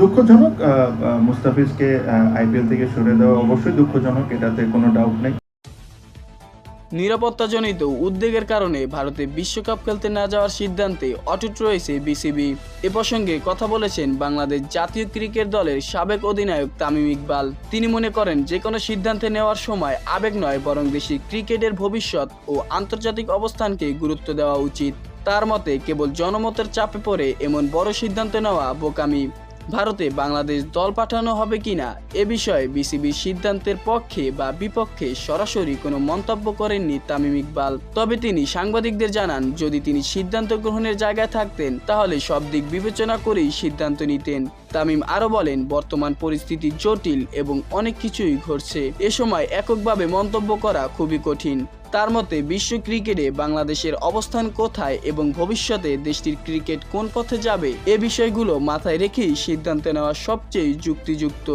দুঃখজনক মুস্তাফিজকে আইপিএল থেকে সরে দেওয়া অবশ্যই দুঃখজনক, এটাতে কোনো ডাউট নেই। নিরাপত্তাজনিত উদ্বেগের কারণে ভারতে বিশ্বকাপ খেলতে না যাওয়ার সিদ্ধান্তে অটুট রয়েছে বিসিবি। এ প্রসঙ্গে কথা বলেছেন বাংলাদেশ জাতীয় ক্রিকেট দলের সাবেক অধিনায়ক তামিম ইকবাল। তিনি মনে করেন, যে কোনো সিদ্ধান্ত নেওয়ার সময় আবেগ নয়, বরং দেশের ক্রিকেটের ভবিষ্যৎ ও আন্তর্জাতিক অবস্থানকে গুরুত্ব দেওয়া উচিত। তার মতে, কেবল জনমতের চাপে পড়ে এমন বড় সিদ্ধান্ত নেওয়া বোকামি। ভারতে বাংলাদেশ দল পাঠানো হবে কিনা এ বিষয়ে বিসিবির সিদ্ধান্তের পক্ষে বা বিপক্ষে সরাসরি কোনো মন্তব্য করেননি তামিম ইকবাল। তবে তিনি সাংবাদিকদের জানান, যদি তিনি সিদ্ধান্ত গ্রহণের জায়গায় থাকতেন তাহলে সব দিক বিবেচনা করেই সিদ্ধান্ত নিতেন। তামিম আরও বলেন, বর্তমান পরিস্থিতি জটিল এবং অনেক কিছুই ঘটছে। এ সময় এককভাবে মন্তব্য করা খুবই কঠিন। তার মতে, বিশ্ব ক্রিকেটে বাংলাদেশের অবস্থান কোথায় এবং ভবিষ্যতে দেশটির ক্রিকেট কোন পথে যাবে, এ বিষয়গুলো মাথায় রেখেই সিদ্ধান্ত নেওয়া সবচেয়ে যুক্তিযুক্ত।